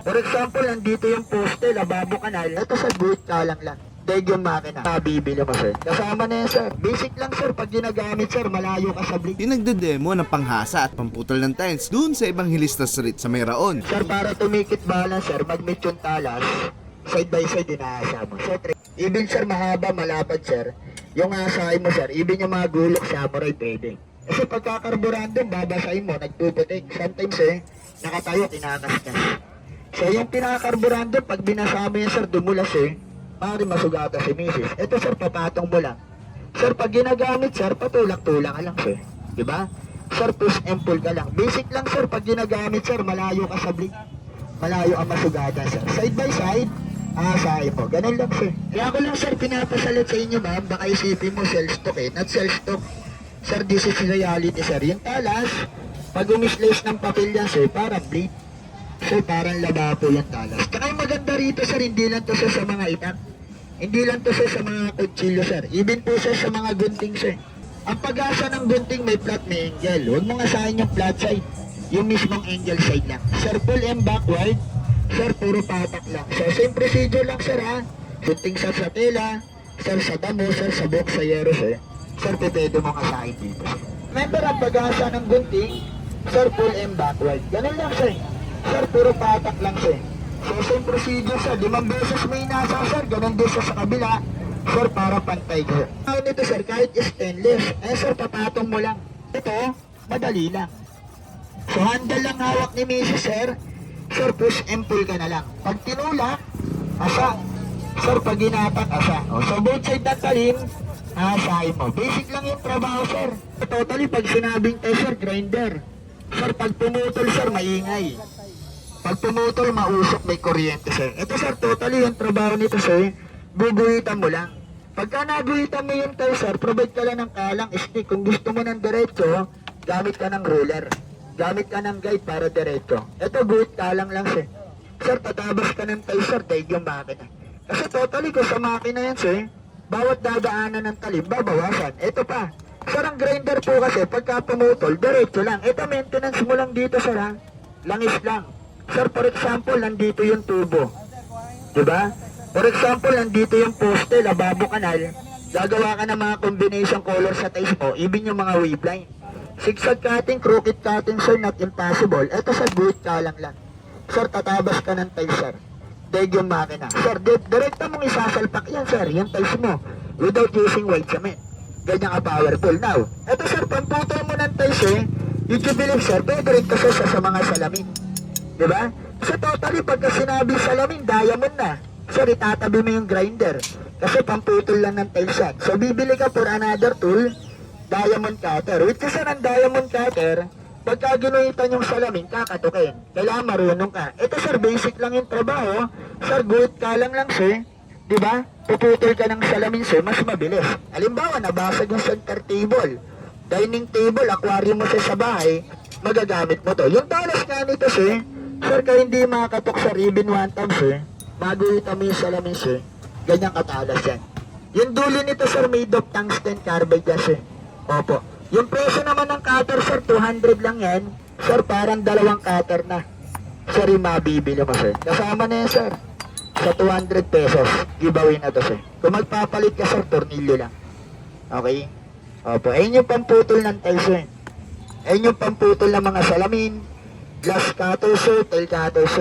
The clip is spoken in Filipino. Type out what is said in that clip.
For example, nandito yung poste, lababo kanal. Ito sa guhit kalang lang. Daig yung makina. Mabibili mo, sir. Kasama na yan, sir. Basic lang, sir. Pag ginagamit, sir, malayo ka sa blade. Yung nagdedemo ng panghasa at pamputol ng tiles dun sa Evangelista Street sa Mayraon. Sir, para tumikit balance, sir, mag-meet yung talas. Side by side, inaasa mo. Sir, even, sir, mahaba, malapad, sir. Yung asahin mo, sir, even yung mga gulok, samurai, pwede. Kasi pagkakarburando, babasahin mo, nagpuputik. Sometimes, nakatayo, kinakaskas. So, yung pinakakarburando, pag binasa mo yan, sir, dumulas, maaari masugata si misis. Ito, sir, papatong mo lang. Sir, pag ginagamit, sir, patulak-tulak ka lang, sir. Diba? Sir, push and pull ka lang. Basic lang, sir, pag ginagamit, sir, malayo ka sa blade. Malayo ang masugata, sir. Side by side, asahin mo. Ganun lang, sir. Kaya ko lang, sir, pinapasalit sa inyo, ma'am. Baka isipin mo, sell-stock, not sell-stock. Sir, this is reality, sir. Yung talas, pag umislice ng papel yan, sir, parang blade. So, parang laba po yung talas. Tsaka yung maganda rito, sir, hindi lang to sa mga itak. Hindi lang to sa mga kutsilyo, sir. Even po sa mga gunting, sir. Ang pag-asa ng gunting may flat, may angle. Huwag mong asahin yung flat side. Yung mismong angle side lang. Sir, pull and backward. Sir, puro patak lang. So, same procedure lang, sir, ha. Gunting, sir, sa tela. Sir, sa damo, sir, sa box, sa yero, sir. Sir, pipede mong asahin dito, sir. Remember, ang pag-asa ng gunting, sir, pull and backward. Ganun lang, sir. Sir, puro patak lang, sir. So, same procedure, sir. 5 beses may nasa, sir. Ganun din sa kabila. Sir, para pantay ko. Ngayon ito, sir, kahit stainless. Sir, papatong mo lang. Ito, madali lang. So, handle lang hawak ni Mrs. Sir. Sir, push and pull ka na lang. Pag tinulak, asa. Sir, pag ginatak, asa. O, so, both side ng talim, asahin mo. Basic lang yung trabaho, sir. Totally, pag sinabing tayo, sir, grinder. Sir, pag pumutol, sir, maingay. Pag pumutol, mausok, may kuryente, sir. Ito, sir, totally yung trabaho nito, sir. Bubuhitan mo lang. Pagka nabuhitan mo yung tayo, sir, provide ka lang ng kalang stick. Kung gusto mo ng diretso, gamit ka ng ruler. Gamit ka ng guide para diretso. Ito, buhit kalang lang, sir. Sir, tatabas ka ng tayo, sir, daig yung makina. Kasi totally, kung sa makina yan, sir, bawat dadaanan ng talim, babawasan. Ito pa. Sir, ang grinder po kasi, pagka pumutol, diretso lang. Ito, maintenance mo lang dito, sir, ha? Langis lang. Sir, for example, nandito yung tubo. Diba? For example, nandito yung poste, lababo kanal. Gagawa ka ng mga combination color sa tiles mo, even yung mga waveline. Zigzag cutting, crooked cutting, sir, not impossible. Ito, sir, buhit kalang lang. Sir, tatabas ka ng tiles, sir. Daig yung makina. Sir, direkta mong isasalpak yan, sir, yung tiles mo, without using white cement. Ganyan ka powerful. Now, ito, sir, pamputol mo ng tiles, you believe, sir, pwede rin kasi sa mga salamin. Diba? So totally, pagka sinabi salamin, diamond na. Sir, itatabi mo yung grinder. Kasi pamputol lang ng tiles yan. So bibili ka for another tool, diamond cutter. Which is ang diamond cutter, pagka ginuhitan yung salamin, kakatukin. Kailangan marunong ka. Ito, sir, basic lang yung trabaho. Sir, guhit ka lang, sir. Diba? Puputol ka ng salamin, sir, mas mabilis. Halimbawa, nabasag yung center table, dining table, aquarium mo sa bahay, magagamit mo to. Yung talas nga nito, sir, sir, kaya hindi makatok sa ribbon one time, sir, maguhitan mo yung salamin, sir, ganyan katalas yan. Yung dulo nito, sir, made of tungsten carbide yan, sir. Opo. Yung presyo naman ng cutter, sir, 200 lang yan. Sir, parang 2 cutter na. Sir, yung mabibili mo, sir. Kasama na yan, sir. Sa 200 pesos, giveaway na to, sir. Kung magpapalit ka, sir, tornilyo lang. Okay? Opo. Ayun yung pamputol ng tiles, sir. Ayun yung pamputol ng mga salamin, glass cutter, sir, tile cutter, sir.